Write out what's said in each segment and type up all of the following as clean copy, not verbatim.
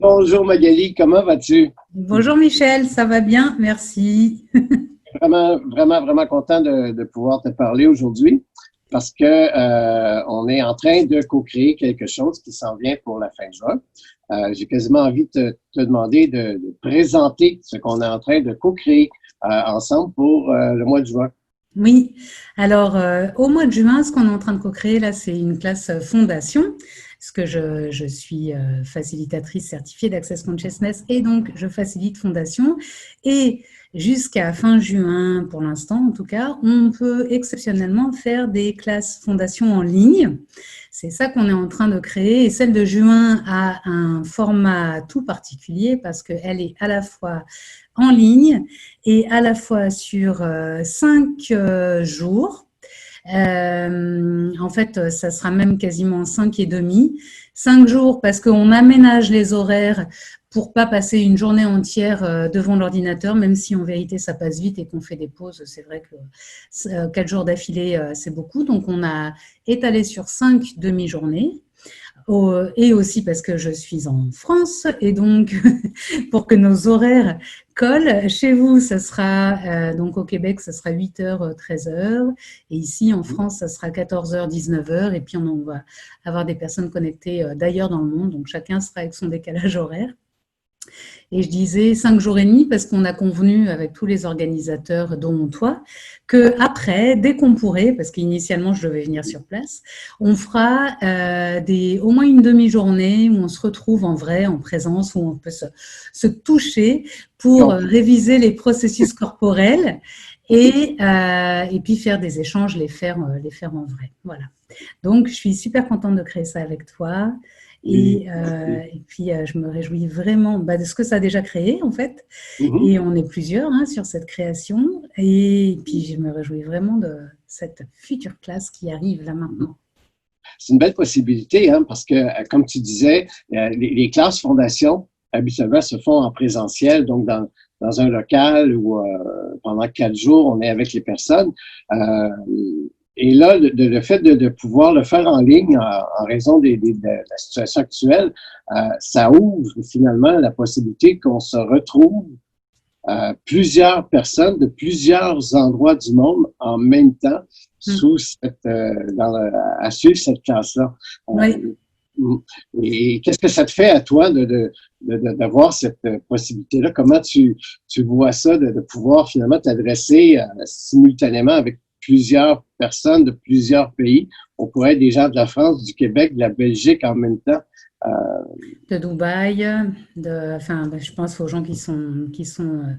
Bonjour Magali, comment vas-tu? Bonjour Michel, ça va bien, merci. Vraiment content de pouvoir te parler aujourd'hui parce que on est en train de co-créer quelque chose qui s'en vient pour la fin de juin. J'ai quasiment envie de te demander de présenter ce qu'on est en train de co-créer ensemble pour le mois de juin. Oui, alors au mois de juin, ce qu'on est en train de co-créer là, c'est une classe fondation, parce que je suis facilitatrice certifiée d'Access Consciousness et donc je facilite fondation. Et jusqu'à fin juin, pour l'instant en tout cas, on peut exceptionnellement faire des classes fondation en ligne. C'est ça qu'on est en train de créer. Et celle de juin a un format tout particulier parce qu'elle est à la fois en ligne et à la fois sur 5 jours. En fait, ça sera même quasiment 5 et demi. 5 jours parce qu'on aménage les horaires pour pas passer une journée entière devant l'ordinateur, même si en vérité ça passe vite et qu'on fait des pauses. C'est vrai que 4 jours d'affilée, c'est beaucoup. Donc on a étalé sur 5 demi-journées. Et aussi parce que je suis en France et donc pour que nos horaires collent. Chez vous, ça sera donc au Québec, ça sera 8h, 13h et ici en France, ça sera 14h, 19h et puis on va avoir des personnes connectées d'ailleurs dans le monde, donc chacun sera avec son décalage horaire. Et je disais 5 jours et demi parce qu'on a convenu avec tous les organisateurs, dont toi, que après, dès qu'on pourrait, parce qu'initialement je devais venir sur place, on fera au moins une demi-journée où on se retrouve en vrai, en présence, où on peut se toucher pour réviser les processus corporels et puis faire des échanges, les faire en vrai. Voilà. Donc, je suis super contente de créer ça avec toi. Et puis, je me réjouis vraiment de ce que ça a déjà créé, en fait. Mhm. Et on est plusieurs sur cette création. Et puis, je me réjouis vraiment de cette future classe qui arrive là maintenant. C'est une belle possibilité, hein, parce que, comme tu disais, les classes fondations, habituellement, se font en présentiel, donc dans un local où pendant 4 jours, on est avec les personnes. Euh, et là, le fait de pouvoir le faire en ligne en raison de la situation actuelle, ça ouvre finalement la possibilité qu'on se retrouve plusieurs personnes de plusieurs endroits du monde en même temps sous à suivre cette classe-là. Oui. Et qu'est-ce que ça te fait à toi d'avoir cette possibilité-là? Comment tu vois ça, de pouvoir finalement t'adresser simultanément avec plusieurs personnes de plusieurs pays? On pourrait être des gens de la France, du Québec, de la Belgique en même temps. Euh, De Dubaï, enfin, je pense aux gens qui sont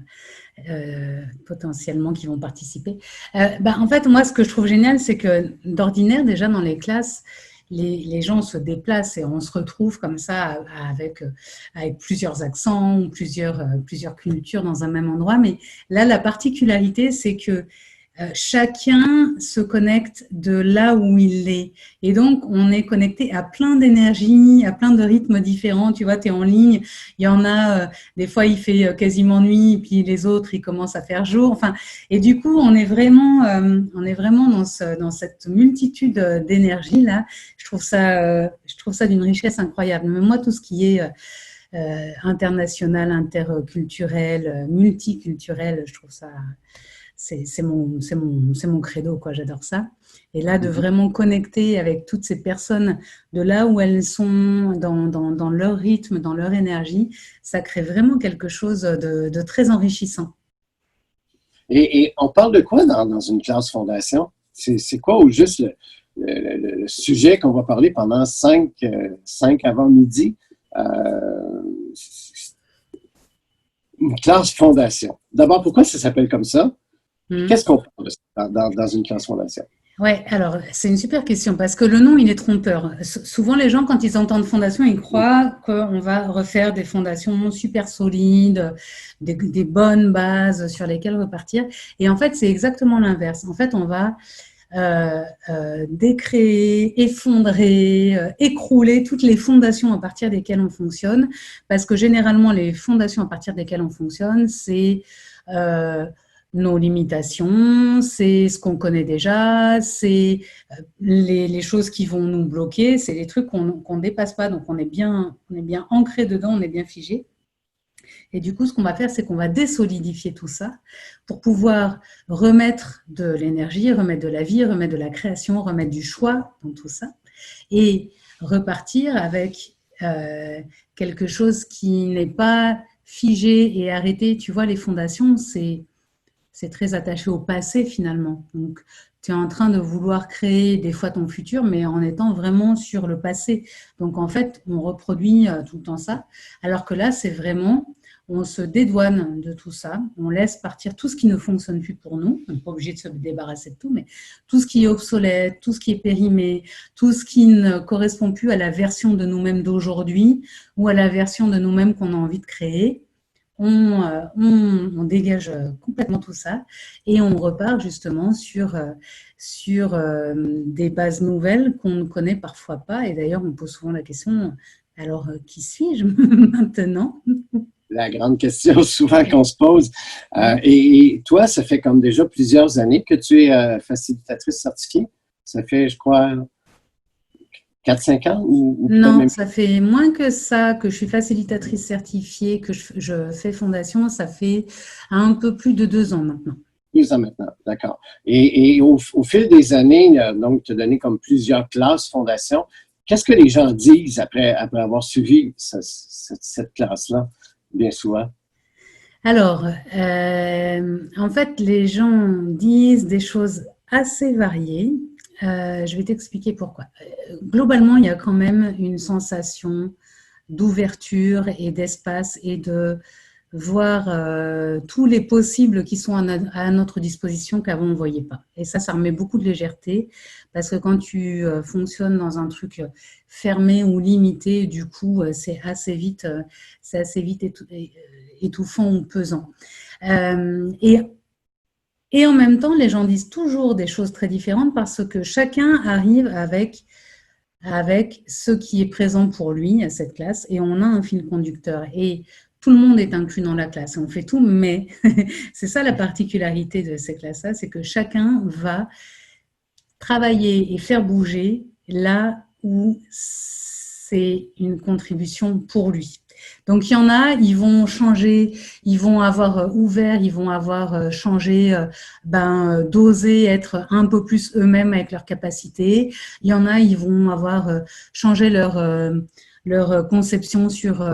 potentiellement qui vont participer. En fait, moi, ce que je trouve génial, c'est que d'ordinaire, déjà dans les classes, les gens se déplacent et on se retrouve comme ça avec plusieurs accents, plusieurs cultures dans un même endroit. Mais là, la particularité, c'est que chacun se connecte de là où il est. Et donc, on est connecté à plein d'énergies, à plein de rythmes différents. Tu vois, tu es en ligne, il y en a, des fois, il fait quasiment nuit, puis les autres, ils commencent à faire jour. Enfin, et du coup, on est vraiment dans cette multitude d'énergies-là. Je trouve ça d'une richesse incroyable. Mais moi, tout ce qui est international, interculturel, multiculturel, je trouve ça c'est mon credo, quoi. J'adore ça. Et là, de vraiment connecter avec toutes ces personnes de là où elles sont, dans leur rythme, dans leur énergie, ça crée vraiment quelque chose de très enrichissant. et on parle de quoi dans une classe fondation? C'est quoi au juste le sujet qu'on va parler pendant 5 avant midi? Euh, une classe fondation. D'abord, pourquoi ça s'appelle comme ça? Puis Mm. qu'est-ce qu'on parle dans une classe fondation? Ouais, alors c'est une super question parce que le nom il est trompeur. Souvent les gens quand ils entendent fondation, ils croient qu'on va refaire des fondations super solides, des bonnes bases sur lesquelles repartir. Et en fait c'est exactement l'inverse. En fait on va décréer, effondrer, écrouler toutes les fondations à partir desquelles on fonctionne, parce que généralement les fondations à partir desquelles on fonctionne, c'est nos limitations, c'est ce qu'on connaît déjà, c'est les choses qui vont nous bloquer, c'est les trucs qu'on ne dépasse pas, donc on est bien ancré dedans, on est bien figé. Et du coup, ce qu'on va faire, c'est qu'on va désolidifier tout ça pour pouvoir remettre de l'énergie, remettre de la vie, remettre de la création, remettre du choix dans tout ça et repartir avec quelque chose qui n'est pas figé et arrêté. Tu vois, les fondations, c'est très attaché au passé finalement. Donc, tu es en train de vouloir créer des fois ton futur, mais en étant vraiment sur le passé. Donc, en fait, on reproduit tout le temps ça. Alors que là, c'est vraiment, on se dédouane de tout ça. On laisse partir tout ce qui ne fonctionne plus pour nous. On n'est pas obligé de se débarrasser de tout, mais tout ce qui est obsolète, tout ce qui est périmé, tout ce qui ne correspond plus à la version de nous-mêmes d'aujourd'hui ou à la version de nous-mêmes qu'on a envie de créer. On dégage complètement tout ça et on repart justement sur des bases nouvelles qu'on ne connaît parfois pas. Et d'ailleurs, on pose souvent la question, alors qui suis-je maintenant? La grande question souvent qu'on se pose. Et toi, ça fait comme déjà plusieurs années que tu es facilitatrice certifiée. Ça fait, je crois, 4-5 ans ou Non, même ça fait moins que ça que je suis facilitatrice certifiée, que je fais fondation. Ça fait un peu plus de 2 ans maintenant. plus ans maintenant. D'accord. Et au fil des années, donc, tu as donné comme plusieurs classes fondation. Qu'est-ce que les gens disent après avoir suivi cette classe-là, bien souvent? Alors, en fait, les gens disent des choses assez variées. Je vais t'expliquer pourquoi. Globalement, il y a quand même une sensation d'ouverture et d'espace et de voir tous les possibles qui sont à notre disposition qu'avant on ne voyait pas. Et ça remet beaucoup de légèreté parce que quand tu fonctionnes dans un truc fermé ou limité, du coup, c'est assez vite étouffant ou pesant. Et en même temps, les gens disent toujours des choses très différentes parce que chacun arrive avec ce qui est présent pour lui à cette classe et on a un fil conducteur et tout le monde est inclus dans la classe, on fait tout, mais c'est ça la particularité de ces classes-là, c'est que chacun va travailler et faire bouger là où c'est une contribution pour lui. Donc, il y en a, ils vont changer, ils vont avoir ouvert, ils vont avoir changé, d'oser être un peu plus eux-mêmes avec leurs capacités. Il y en a, ils vont avoir changé leur conception sur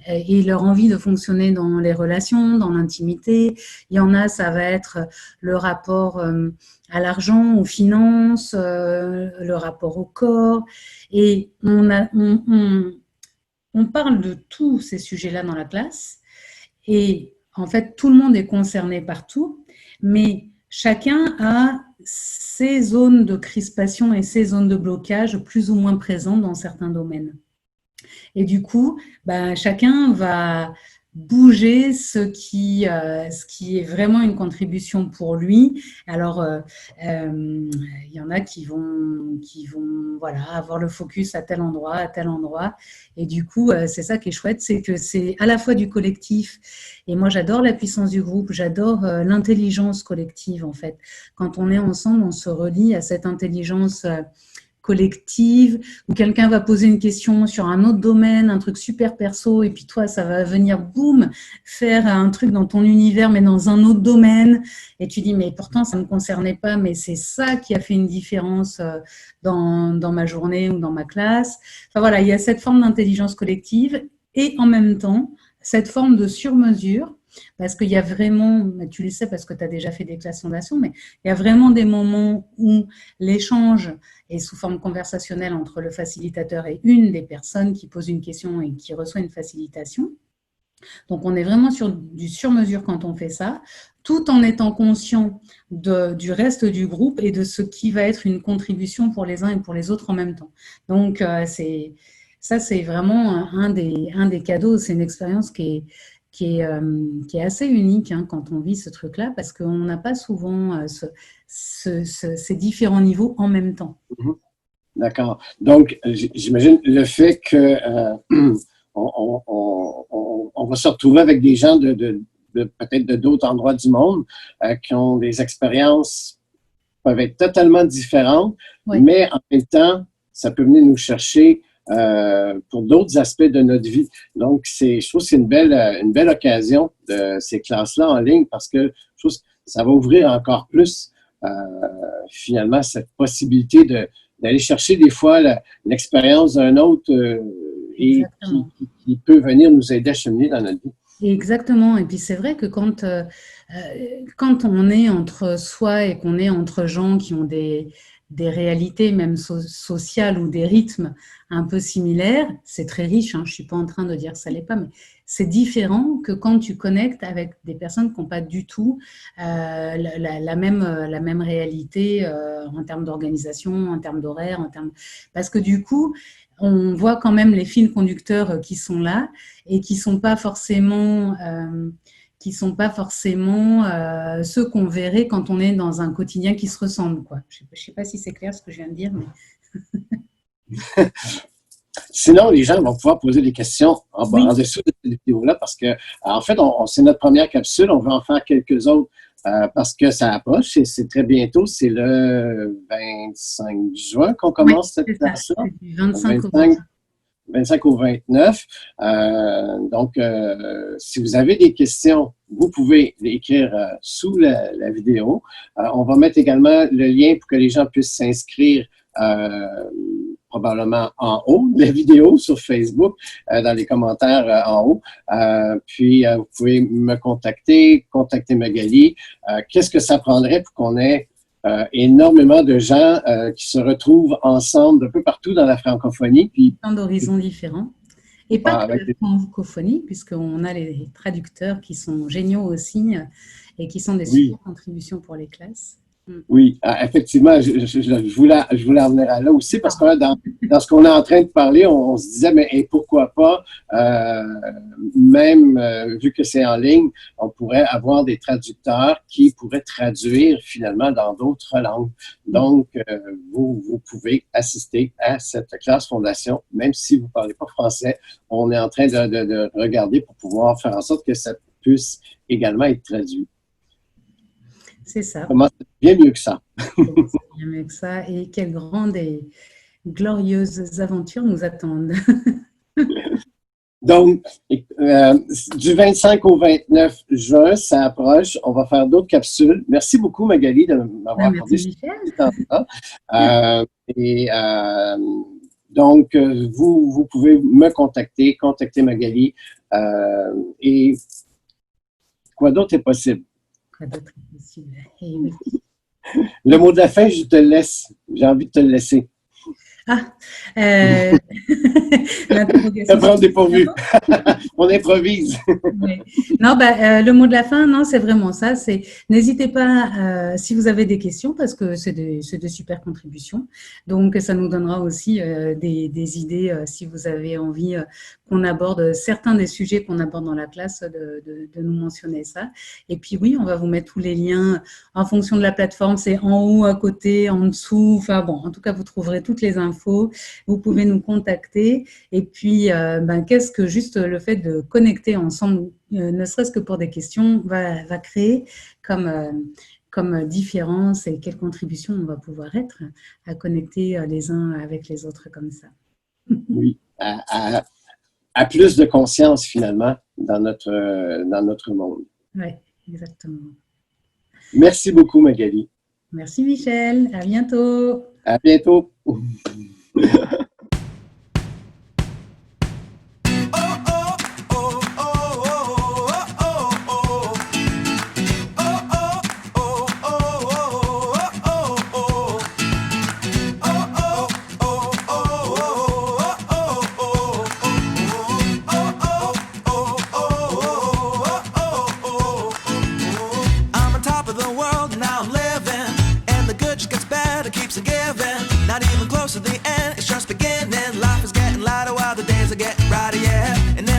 et leur envie de fonctionner dans les relations, dans l'intimité. Il y en a, ça va être le rapport à l'argent, aux finances, le rapport au corps. Et on parle de tous ces sujets-là dans la classe et en fait, tout le monde est concerné par tout, mais chacun a ses zones de crispation et ses zones de blocage plus ou moins présentes dans certains domaines. Et du coup, chacun va bouger ce qui est vraiment une contribution pour lui. Alors, il y en a qui vont voilà, avoir le focus à tel endroit. Et du coup, c'est ça qui est chouette, c'est que c'est à la fois du collectif. Et moi, j'adore la puissance du groupe, j'adore l'intelligence collective, en fait. Quand on est ensemble, on se relie à cette intelligence collective, où quelqu'un va poser une question sur un autre domaine, un truc super perso, et puis toi, ça va venir, boum, faire un truc dans ton univers, mais dans un autre domaine, et tu dis, mais pourtant, ça ne me concernait pas, mais c'est ça qui a fait une différence dans ma journée ou dans ma classe. Enfin voilà, il y a cette forme d'intelligence collective, et en même temps, cette forme de sur-mesure, parce qu'il y a vraiment, tu le sais parce que tu as déjà fait des classes fondation, mais il y a vraiment des moments où l'échange est sous forme conversationnelle entre le facilitateur et une des personnes qui pose une question et qui reçoit une facilitation. Donc, on est vraiment sur du sur-mesure quand on fait ça, tout en étant conscient du reste du groupe et de ce qui va être une contribution pour les uns et pour les autres en même temps. Donc, ça, c'est vraiment un des cadeaux. C'est une expérience qui est assez unique quand on vit ce truc-là, parce qu'on n'a pas souvent ces différents niveaux en même temps. D'accord. Donc, j'imagine le fait que on va se retrouver avec des gens peut-être de d'autres endroits du monde, qui ont des expériences peuvent être totalement différentes, oui. Mais en même temps, ça peut venir nous chercher pour d'autres aspects de notre vie. Donc, je trouve que c'est une belle occasion de ces classes-là en ligne parce que je trouve que ça va ouvrir encore plus finalement cette possibilité d'aller chercher des fois l'expérience d'un autre et qui peut venir nous aider à cheminer dans notre vie. Exactement. Et puis c'est vrai que quand on est entre soi et qu'on est entre gens qui ont des réalités même sociales ou des rythmes un peu similaires, c'est très riche, hein, je ne suis pas en train de dire que ça ne l'est pas, mais c'est différent que quand tu connectes avec des personnes qui n'ont pas du tout la même réalité en termes d'organisation, en termes d'horaire, parce que du coup, on voit quand même les fils conducteurs qui sont là et qui ne sont pas forcément, ceux qu'on verrait quand on est dans un quotidien qui se ressemble, quoi. Je ne sais pas si c'est clair ce que je viens de dire, mais... Sinon, les gens vont pouvoir poser des questions en dessous de cette vidéo-là parce que, en fait, c'est notre première capsule. On va en faire quelques autres parce que ça approche. C'est très bientôt. C'est le 25 juin qu'on commence cette classe-là. Du 25 au 29. Donc, si vous avez des questions, vous pouvez les écrire sous la vidéo. On va mettre également le lien pour que les gens puissent s'inscrire probablement en haut de la vidéo sur Facebook, dans les commentaires en haut. Puis, vous pouvez me contacter Magali. Qu'est-ce que ça prendrait pour qu'on ait énormément de gens qui se retrouvent ensemble un peu partout dans la francophonie. Puis, tant d'horizons différents. Et pas que la francophonie, puisqu'on a les traducteurs qui sont géniaux aussi et qui sont des super contributions pour les classes. Oui, effectivement, je voulais en venir à là aussi parce que là, dans ce qu'on est en train de parler, on se disait, mais et pourquoi pas, même vu que c'est en ligne, on pourrait avoir des traducteurs qui pourraient traduire finalement dans d'autres langues. Donc, vous pouvez assister à cette classe fondation, même si vous ne parlez pas français. On est en train de regarder pour pouvoir faire en sorte que ça puisse également être traduit. C'est ça. C'est bien mieux que ça. C'est bien mieux que ça. Et quelles grandes et glorieuses aventures nous attendent. Donc, du 25 au 29 juin, ça approche. On va faire d'autres capsules. Merci beaucoup, Magali, de m'avoir accordé ce temps-là. Donc, vous pouvez me contacter Magali. Et quoi d'autre est possible? Le mot de la fin, je te le laisse. J'ai envie de te le laisser. Prendre dépourvu. On improvise. Non, le mot de la fin, non, c'est vraiment ça. N'hésitez pas si vous avez des questions parce que c'est de super contributions. Donc, ça nous donnera aussi des idées si vous avez envie qu'on aborde certains des sujets qu'on aborde dans la classe, de nous mentionner ça. Et puis oui, on va vous mettre tous les liens en fonction de la plateforme. C'est en haut, à côté, en dessous. Enfin bon, en tout cas, vous trouverez toutes les infos. Vous pouvez nous contacter. Et puis, qu'est-ce que juste le fait de connecter ensemble, ne serait-ce que pour des questions, va créer comme différence et quelle contribution on va pouvoir être à connecter les uns avec les autres comme ça. Oui, à plus de conscience finalement dans notre monde. Oui, exactement. Merci beaucoup, Magali. Merci, Michel. À bientôt. À bientôt. Not even close to the end, it's just beginning. Life is getting lighter while the days are getting brighter, yeah. And then